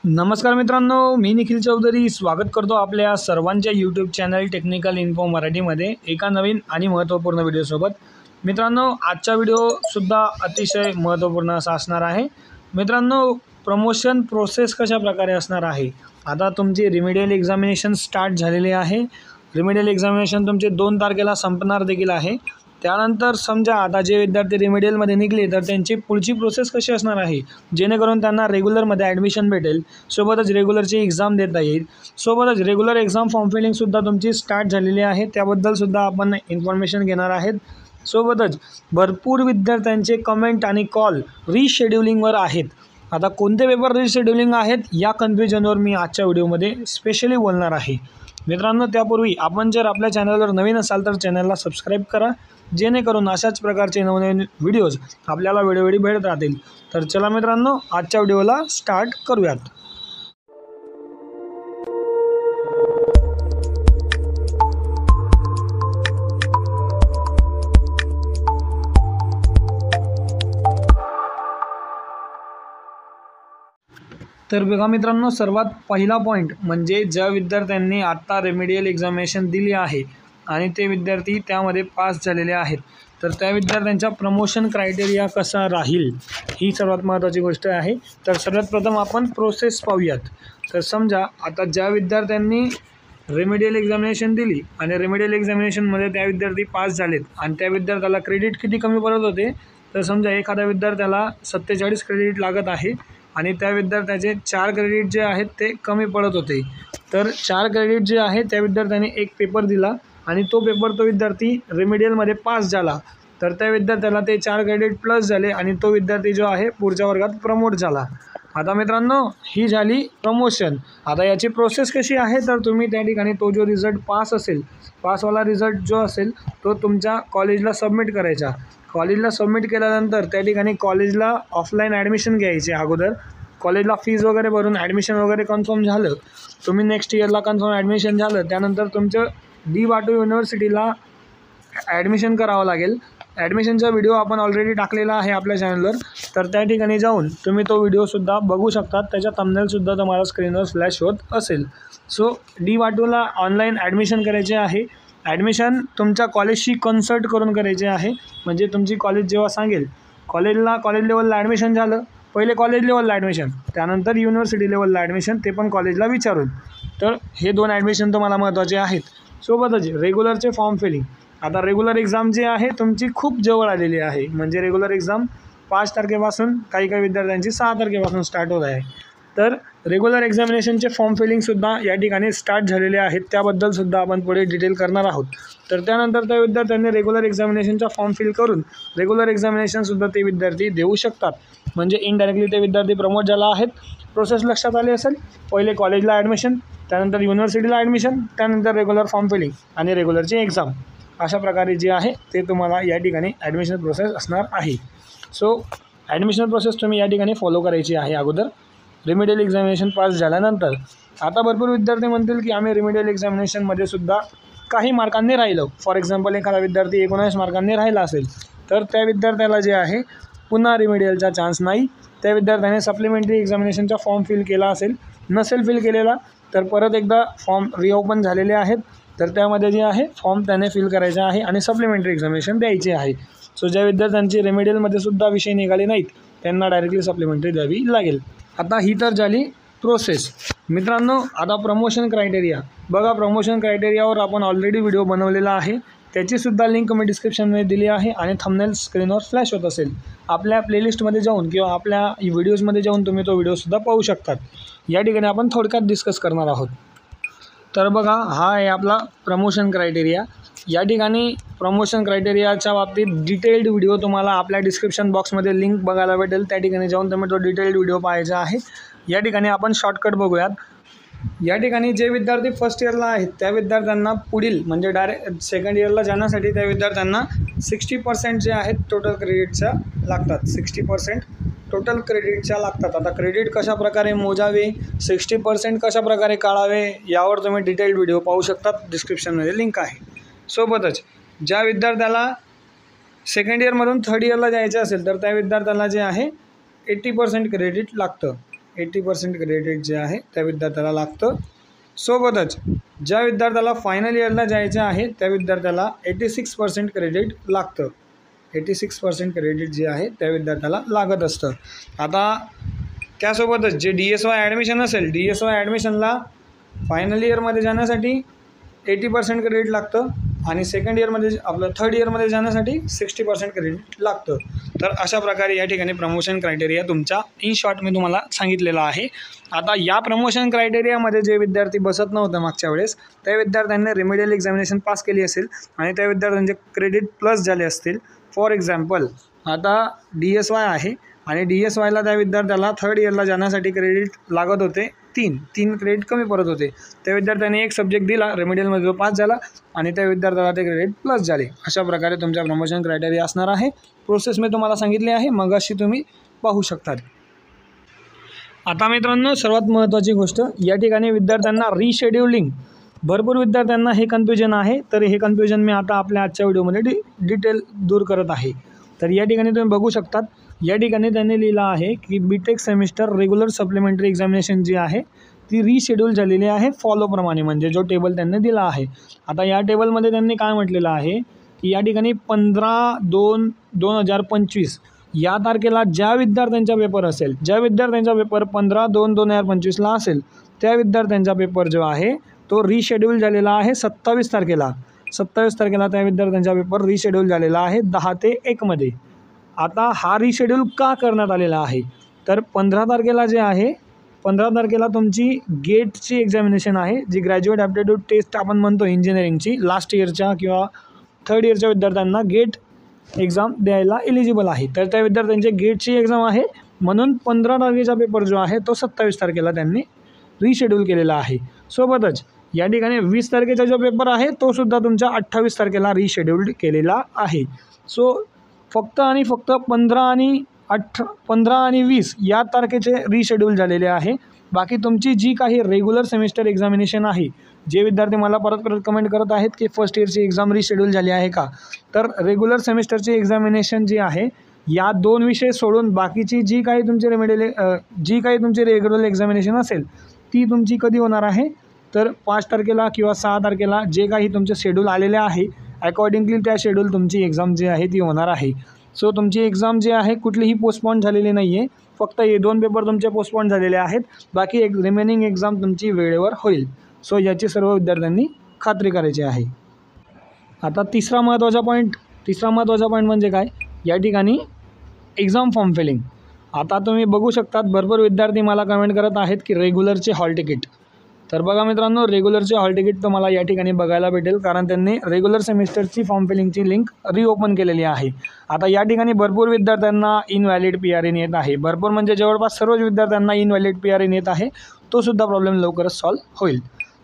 नमस्कार मित्रांनो, मी निखिल चौधरी स्वागत करतो आपल्या सर्वांच्या यूट्यूब चॅनल टेक्निकल इन्फो मराठीमध्ये एका नवीन आणि महत्त्वपूर्ण व्हिडिओसोबत। मित्रांनो, आजचा व्हिडिओसुद्धा अतिशय महत्त्वपूर्ण असा असणार आहे। मित्रांनो, प्रमोशन प्रोसेस कशा प्रकारे असणार आहे। आता तुमची रिमेडियल एक्झामिनेशन स्टार्ट झालेली आहे। रिमेडियल एक्झामिनेशन तुमचे 2 तारखेला संपणार देखील आहे। त्यानंतर समजा आता जे विद्यार्थी रिमेडियलमध्ये निघले तर त्यांची पुढची प्रोसेस कशी असणार आहे, जेणेकरून त्यांना रेग्युलरमध्ये ॲडमिशन भेटेल, सोबतच रेग्युलरची एक्झाम देता येईल, सोबतच रेग्युलर एक्झाम फॉर्म फिलिंगसुद्धा तुमची स्टार्ट झालेली आहे, त्याबद्दलसुद्धा आपण इन्फॉर्मेशन घेणार आहेत। सोबतच भरपूर विद्यार्थ्यांचे कमेंट आणि कॉल रिशेड्युलिंगवर आहेत। आता कोणते पेपर रिशेड्युलिंग आहेत या कन्फ्युजनवर मी आजच्या व्हिडिओमध्ये स्पेशली बोलणार आहे। मित्रांनो, त्यापूर्वी आपण जर आपल्या चॅनलवर नवीन असाल तर चॅनलला सबस्क्राईब करा, जेणेकरून अशाच प्रकारचे नवनवीन व्हिडिओज आपल्याला वेळोवेळी भेटत राहतील। तर चला मित्रांनो, आजच्या व्हिडिओला स्टार्ट करूयात। तर बघा मित्रांनो, सर्वात पहिला पॉईंट म्हणजे ज्या विद्यार्थ्यांनी आत्ता रेमेडियल एक्झामिनेशन दिली आहे आणि ते विद्यार्थी त्यामध्ये पास झालेले आहेत, तर त्या विद्यार्थ्यांचा प्रमोशन क्रायटेरिया कसा राहील ही सर्वात महत्त्वाची गोष्ट आहे। तर सर्वात प्रथम आपण प्रोसेस पाहूयात। तर समजा आता ज्या विद्यार्थ्यांनी रेमेडियल एक्झामिनेशन दिली आणि रेमेडियल एक्झामिनेशनमध्ये त्या विद्यार्थी पास झालेत आणि त्या विद्यार्थ्याला क्रेडिट किती कमी पडत होते, तर समजा एखाद्या विद्यार्थ्याला 47 क्रेडिट लागत आहे आणि त्या विद्यार्थ्याचे 4 क्रेडिट जे आहेत ते कमी पडत होते। तर 4 क्रेडिट जे आहे त्या विद्यार्थ्याने एक पेपर दिला आणि तो पेपर तो विद्यार्थी रेमेडियलमध्ये पास झाला, तर त्या विद्यार्थ्याला ते 4 क्रेडिट प्लस झाले आणि तो विद्यार्थी जो आहे पुढच्या वर्गात प्रमोट झाला। आता मित्रांनो, ही झाली प्रमोशन। आता याची प्रोसेस कशी आहे, तर तुम्ही त्या ठिकाणी तो जो रिझल्ट पासवाला रिझल्ट जो असेल तो तुमच्या कॉलेजला सबमिट करायचा। कॉलेजला सबमिट केल्यानंतर त्या ठिकाणी कॉलेजला ऑफलाईन ॲडमिशन घ्यायचे। अगोदर कॉलेजला फीज वगैरे भरून ॲडमिशन वगैरे कन्फर्म झालं, तुम्ही नेक्स्ट इयरला कन्फर्म ॲडमिशन झालं, त्यानंतर तुमचं डी वाटू युनिव्हर्सिटीला ॲडमिशन करावं लागेल। ॲडमिशनचा व्हिडिओ आपण ऑलरेडी टाकलेला आहे आपल्या चॅनलवर, तर त्या ठिकाणी जाऊन तुम्ही तो व्हिडिओसुद्धा बघू शकता। त्याच्या थंबनेलसुद्धा तुम्हाला स्क्रीनवर फ्लॅश होत असेल। सो डी वाटूला ऑनलाईन ॲडमिशन करायचे आहे। ॲडमिशन तुमच्या कॉलेजशी कन्सल्ट करून करायचे आहे। म्हणजे तुमची कॉलेज जेव्हा सांगेल, कॉलेज लेवलला ॲडमिशन झालं, पहिले कॉलेज लेवलला ॲडमिशन, त्यानंतर युनिव्हर्सिटी लेवलला ॲडमिशन, ते पण कॉलेजला विचारून। तर हे 2 ॲडमिशन तुम्हाला महत्त्वाचे आहेत। सोबतच रेग्युलरचे फॉर्म फिलिंग। आता रेग्युलर एक्झाम जी आहे तुमची खूप जवळ आलेली आहे। म्हणजे रेग्युलर एक्झाम 5 तारखेपासून, काही विद्यार्थ्यांची 6 तारखेपासून स्टार्ट होत आहे। तर रेग्युलर एक्झामिनेशनचे फॉर्म फिलिंगसुद्धा या ठिकाणी स्टार्ट झालेले आहेत, त्याबद्दलसुद्धा आपण पुढे डिटेल करणार आहोत। तर त्यानंतर त्या विद्यार्थ्यांनी रेग्युलर एक्झामिनेशनचा फॉर्म फिल करून रेग्युलर एक्झामिनेशनसुद्धा ते विद्यार्थी देऊ शकतात। म्हणजे इनडायरेक्टली ते विद्यार्थी प्रमोट झाला आहेत। प्रोसेस लक्षात आली असेल, पहिले कॉलेजला ॲडमिशन, त्यानंतर युनिव्हर्सिटीला ॲडमिशन, त्यानंतर रेग्युलर फॉर्म फिलिंग आणि रेग्युलरची एक्झाम, अशा प्रकारे जे आहे ते तुम्हाला या ठिकाणी ॲडमिशन प्रोसेस असणार आहे। सो ॲडमिशन प्रोसेस तुम्ही या ठिकाणी फॉलो करायची आहे अगोदर रेमेडियल एक्झामिनेशन पास झाल्यानंतर। आता भरपूर विद्यार्थी म्हणतील की आम्ही रेमेडियल एक्झामिनेशनमध्ये सुद्धा काही मार्कांनी राहिलो, फॉर एक्झाम्पल एखादा विद्यार्थी 19 मार्कांनी राहिला असेल, तर त्या विद्यार्थ्याला जे आहे पुन्हा रेमेडियलचा चान्स नाही। त्या विद्यार्थ्याने सप्लिमेंटरी एक्झामिनेशनचा फॉर्म फिल केला असेल, नसेल फिल केलेला तर परत एकदा फॉर्म रिओपन झालेले आहेत, तर त्यामध्ये जे आहे फॉर्म त्याने फिल करायचा आहे आणि सप्लिमेंटरी एक्झामिनेशन द्यायचे आहे। सो ज्या विद्यार्थ्यांची रेमेडियलमध्ये सुद्धा विषय निघाले नाहीत त्यांना डायरेक्टली सप्लिमेंटरी द्यावी लागेल। आता ही तर झाली प्रोसेस। मित्रांनो, आता प्रमोशन क्रायटेरिया बघा। प्रमोशन क्रायटेरियावर आपण ऑलरेडी व्हिडिओ बनवलेला आहे, त्याचीसुद्धा लिंक मी डिस्क्रिप्शनमध्ये दिली आहे आणि थंबनेल स्क्रीनवर फ्लॅश होत असेल। आपल्या प्लेलिस्टमध्ये जाऊन किंवा आपल्या व्हिडिओजमध्ये जाऊन तुम्ही तो व्हिडिओसुद्धा पाहू शकतात। या ठिकाणी आपण थोडक्यात डिस्कस करणार आहोत। तर बघा, हा आहे आपला प्रमोशन क्रायटेरिया। या ठिकाणी प्रमोशन क्रायटेरियाच्या बाबतीत डिटेल्ड व्हिडिओ तुम्हाला आपल्या डिस्क्रिप्शन बॉक्समध्ये लिंक बघायला भेटेल, त्या ठिकाणी जाऊन तुम्ही तो डिटेल्ड व्हिडिओ पाहायचा आहे। या ठिकाणी आपण शॉर्टकट बघूयात। या ठिकाणी जे विद्यार्थी फर्स्ट इयरला आहेत त्या विद्यार्थ्यांना पुढील म्हणजे डायरेक्ट सेकंड इयरला जाण्यासाठी त्या विद्यार्थ्यांना 60% जे आहेत टोटल क्रेडिटच्या लागतात। 60% टोटल क्रेडिटच्या लागतात। आता क्रेडिट कशा प्रकारे मोजावे, 60% कशा प्रकारे काढावे, यावर तुम्ही डिटेल्ड व्हिडिओ पाहू शकतात, डिस्क्रिप्शनमध्ये लिंक आहे। सोबतच ज्या विद्यार्थ्याला सेकंड इयरमधून थर्ड इयरला जायचं असेल तर त्या विद्यार्थ्याला जे आहे 80% क्रेडिट लागतं। 80% क्रेडिट जे आहे त्या विद्यार्थ्याला लागतं. सोबतच ज्या विद्यार्थ्याला फायनल इयरला जायचं आहे त्या विद्यार्थ्याला 86% क्रेडिट लागतं. 86% क्रेडिट जे आहे त्या विद्यार्थ्याला लागत असतं. आता त्यासोबतच जे DSY ॲडमिशन असेल, DSY ॲडमिशनला फायनल इयरमध्ये जाण्यासाठी 80% क्रेडिट लागतं आणि सेकंड इयरमध्ये आपलं थर्ड इयरमध्ये जाण्यासाठी 60% क्रेडिट लागतं. तर अशा प्रकारे या ठिकाणी प्रमोशन क्रायटेरिया तुमचा इन शॉर्ट मी तुम्हाला सांगितलेला आहे. आता या प्रमोशन क्रायटेरियामध्ये जे विद्यार्थी बसत नव्हतं मागच्या वेळेस त्या विद्यार्थ्यांनी रिमेडियल एक्झामिनेशन पास केली असेल आणि त्या विद्यार्थ्यांचे क्रेडिट प्लस झाले असतील. फॉर एक्झाम्पल आता DSY आहे आणि DSYला त्या विद्यार्थ्याला थर्ड इयरला जाण्यासाठी क्रेडिट लागत होते 3 क्रेडिट कमी पडत होते. त्या विद्यार्थ्याने एक सब्जेक्ट दिला, रेमेडियलमध्ये जो पास झाला आणि त्या विद्यार्थ्याला ते क्रेडिट प्लस झाले. अशा प्रकारे तुमच्या प्रमोशन क्रायटेरिया असणार आहे. प्रोसेस मी तुम्हाला सांगितली आहे, मग अशी तुम्ही पाहू शकतात. आता मित्रांनो सर्वात महत्त्वाची गोष्ट, या ठिकाणी विद्यार्थ्यांना रिशेड्युलिंग, भरपूर विद्यार्थ्यांना हे कन्फ्युजन आहे. तर हे कन्फ्युजन मी आता आपल्या आजच्या व्हिडिओमध्ये डिटेल दूर करत आहे. तर या ठिकाणी तुम्ही बघू शकतात, या ठिकाणी त्यांनी लिहिलं आहे की BTech semester regular supplementary examination जी आहे ती रिशेड्यूल झालेली आहे फॉलोप्रमाणे, म्हणजे जो टेबल त्यांनी दिला आहे. आता या टेबलमध्ये त्यांनी काय म्हटलेलं आहे की या ठिकाणी 15/2/2025 या तारखेला ज्या विद्यार्थ्यांचा पेपर असेल, ज्या विद्यार्थ्यांचा पेपर 15/2/2025ला असेल त्या विद्यार्थ्यांचा पेपर जो आहे तो रिशेड्यूल झालेला आहे 27 तारखेला. 27 तारखेला त्या विद्यार्थ्यांचा पेपर रिशेड्यूल झालेला आहे 10 ते 1 मध्ये. आता हा रिशेड्यूल का करण्यात आलेला आहे, तर 15 तारखेला जे आहे 15 तारखेला तुमची गेटची एक्झामिनेशन आहे, जी ग्रॅज्युएट ॲप्टिट्यूड टेस्ट आपण म्हणतो इंजिनिअरिंगची, लास्ट इयरच्या किंवा थर्ड इयरच्या विद्यार्थ्यांना गेट एक्झाम द्यायला एलिजिबल आहे. तर त्या विद्यार्थ्यांची गेटची एक्झाम आहे, म्हणून 15 तारखेचा पेपर जो आहे तो 27 तारखेला त्यांनी रिशेड्यूल केलेला आहे. सोबतच या ठिकाणी 20 तारखेचा जो पेपर आहे तो सुद्धा तुमच्या 28 तारखेला रिशेड्यूल्ड केलेला आहे. सो फक्त आणि फक्त 15 आणि 20 या तारखेचे रिशेड्यूल झालेले आहे. बाकी तुमची जी काही रेग्युलर सेमिस्टर एक्झामिनेशन आहे, जे विद्यार्थी मला परत कमेंट करत आहेत की फर्स्ट इयरची एक्झाम रिशेड्यूल झाली आहे का, तर रेग्युलर सेमिस्टरची एक्झामिनेशन जी आहे या 2 विषय सोडून बाकीची जी काही तुमची रेग्युलर एक्झामिनेशन असेल ती तुमची कधी होणार आहे, तर 5 तारखेला किंवा 6 तारखेला जे काही तुमचे शेड्यूल आलेले आहे अकॉर्डिंगली त्या शेड्यूल तुमची एक्झाम जी आहे ती होणार आहे. सो तुमची एक्झाम जी आहे कुठलीही पोस्टपोन झालेली नाही आहे, फक्त हे 2 पेपर तुमचे पोस्टपोन झालेले आहेत, बाकी एक रिमेनिंग एक्झाम तुमची वेळेवर होईल. सो याची सर्व विद्यार्थ्यांनी खात्री करायची आहे. आता तिसरा महत्त्वाचा पॉईंट म्हणजे काय, या ठिकाणी एक्झाम फॉर्म फिलिंग. आता तुम्ही बघू शकतात भरपूर विद्यार्थी मला कमेंट करत आहेत की रेग्युलरचे हॉल तिकीट. तर बघा मित्रांनो, रेग्युलरचे हॉल तिकीट तुम्हाला या ठिकाणी बघायला भेटेल, कारण त्यांनी रेग्युलर सेमिस्टरची फॉर्म फिलिंगची लिंक रिओपन केलेली आहे. आता या ठिकाणी भरपूर विद्यार्थ्यांना इनव्हॅलिड PRN येत आहे, भरपूर म्हणजे जवळपास सर्वच विद्यार्थ्यांना इनव्हॅलिड PRN येत आहे. तो सुद्धा प्रॉब्लेम लवकरच सॉल्व्ह होईल.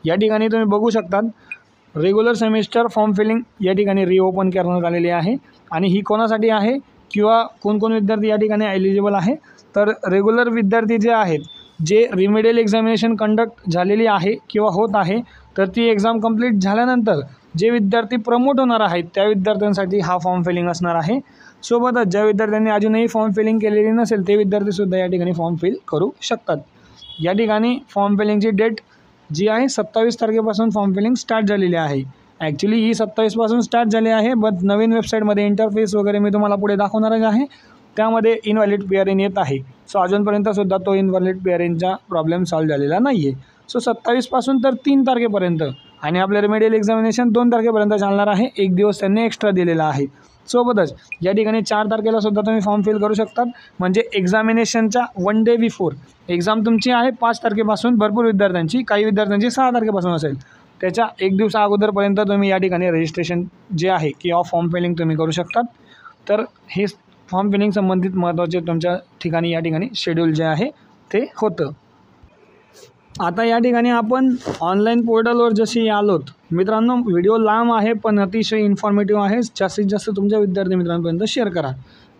या ठिकाणी तुम्ही बघू शकतात रेग्युलर सेमिस्टर फॉर्म फिलिंग या ठिकाणी रिओपन करण्यात आलेली आहे. आणि ही कोणासाठी आहे किंवा कोण विद्यार्थी या ठिकाणी एलिजिबल आहे, तर रेग्युलर विद्यार्थी जे आहेत, जे रिमेडियल एक्झामिनेशन कंडक्ट झालेली आहे किंवा होत आहे, तर ती एक्झाम कंप्लीट झाल्यानंतर जे विद्यार्थी प्रमोट होणार आहेत त्या विद्यार्थ्यांसाठी हा फॉर्म फिलिंग असणार आहे. सोबतच ज्या विद्यार्थ्यांनी अजूनही फॉर्म फिलिंग केलेली नसेल ते विद्यार्थीसुद्धा या ठिकाणी फॉर्म फिल करू शकतात. या ठिकाणी फॉर्म फिलिंगची डेट जी आहे 27 तारखेपासून फॉर्म फिलिंग स्टार्ट झालेली आहे. ॲक्च्युली ही 27पासून स्टार्ट झाली आहे, बट नवीन वेबसाईटमध्ये इंटरफेस वगैरे मी तुम्हाला पुढे दाखवणारच आहे, त्यामध्ये इनव्हॅलिड PRN येत आहे. सो अजूनपर्यंतसुद्धा तो इनव्हॅलिड PRNचा प्रॉब्लेम सॉल्व्ह झालेला नाही आहे. सो 27पासून तर 3 तारखेपर्यंत आणि आपलं रेमेडियल एक्झामिनेशन 2 तारखेपर्यंत चालणार आहे. 1 दिवस त्यांनी एक्स्ट्रा दिलेला आहे. सोबतच या ठिकाणी 4 तारखेलासुद्धा तुम्ही फॉर्म फिल करू शकतात, म्हणजे एक्झामिनेशनच्या 1 डे बिफोर. एक्झाम तुमची आहे 5 तारखेपासून, भरपूर विद्यार्थ्यांची, काही विद्यार्थ्यांची 6 तारखेपासून असेल, त्याच्या 1 दिवसा अगोदरपर्यंत तुम्ही या ठिकाणी रजिस्ट्रेशन जे आहे किंवा फॉर्म फिलिंग तुम्ही करू शकतात. तर हे फॉर्म फिलिंग संबंधित महत्त्वाचे तुमच्या ठिकाणी या ठिकाणी शेड्यूल जे आहे ते होतं. आता या ठिकाणी आपण ऑनलाईन पोर्टलवर जशी आलोत मित्रांनो, व्हिडिओ लांब आहे पण अतिशय इन्फॉर्मेटिव्ह आहे, जास्तीत जास्त तुमच्या विद्यार्थी मित्रांपर्यंत शेअर करा.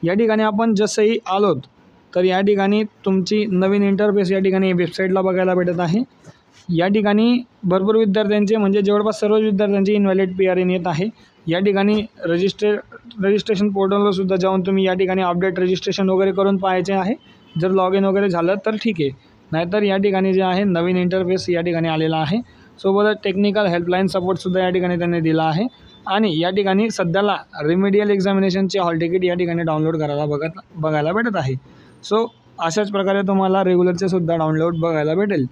या ठिकाणी आपण जसंही आलोत तर या ठिकाणी तुमची नवीन इंटरफेस या ठिकाणी वेबसाईटला बघायला भेटत आहे. या ठिकाणी भरपूर विद्यार्थ्यांचे म्हणजे जवळपास सर्वच विद्यार्थ्यांचे इनव्हॅलिड PRN येत आहे. या ठिकाणी रजिस्ट्रेशन पोर्टलवरसुद्धा जाऊन तुम्ही या ठिकाणी अपडेट रजिस्ट्रेशन वगैरे करून पाहायचे आहे. जर लॉग इन वगैरे झालं तर ठीक आहे, नाहीतर या ठिकाणी जे आहे नवीन इंटरफेस या ठिकाणी आलेला आहे. सोबतच टेक्निकल हेल्पलाईन सपोर्टसुद्धा या ठिकाणी त्यांनी दिला आहे. आणि या ठिकाणी सध्याला रेमेडियल एक्झामिनेशनचे हॉल तिकीट या ठिकाणी डाउनलोड करायला बघायला भेटत आहे. सो अशाच प्रकारे तुम्हाला रेग्युलरचे सुद्धा डाउनलोड बघायला भेटेल.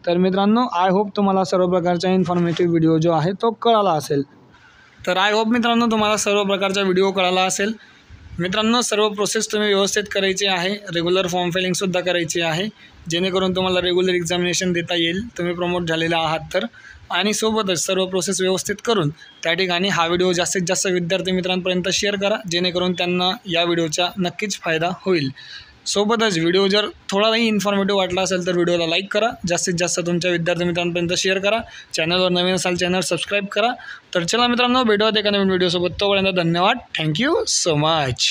तर मित्रांनो, आय होप तुम्हाला सर्व प्रकारचा इन्फॉर्मेटिव्ह व्हिडिओ जो आहे तो कळाला असेल. तर आय होप मित्रांनो तुम्हाला सर्व प्रकारचा व्हिडिओ कळाला असेल. मित्रांनो, सर्व प्रोसेस तुम्ही व्यवस्थित करायची आहे. रेग्युलर फॉर्म फिलिंगसुद्धा करायची आहे, जेणेकरून तुम्हाला रेग्युलर एक्झामिनेशन देता येईल, तुम्ही प्रमोट झालेला आहात तर. आणि सोबतच सर्व प्रोसेस व्यवस्थित करून त्या ठिकाणी हा व्हिडिओ जास्तीत जास्त विद्यार्थी मित्रांपर्यंत शेअर करा, जेणेकरून त्यांना या व्हिडिओचा नक्कीच फायदा होईल. सोबतच व्हिडिओ जर थोडाही इन्फॉर्मेटिव्ह वाटला असेल तर व्हिडिओला लाईक करा, जास्तीत जास्त तुमच्या विद्यार्थी मित्रांपर्यंत शेअर करा. चॅनलवर नवीन असाल चॅनल सबस्क्राईब करा. तर चला मित्रांनो, भेटूयात एका नवीन व्हिडिओसोबत. तोपर्यंत धन्यवाद. Thank you so much.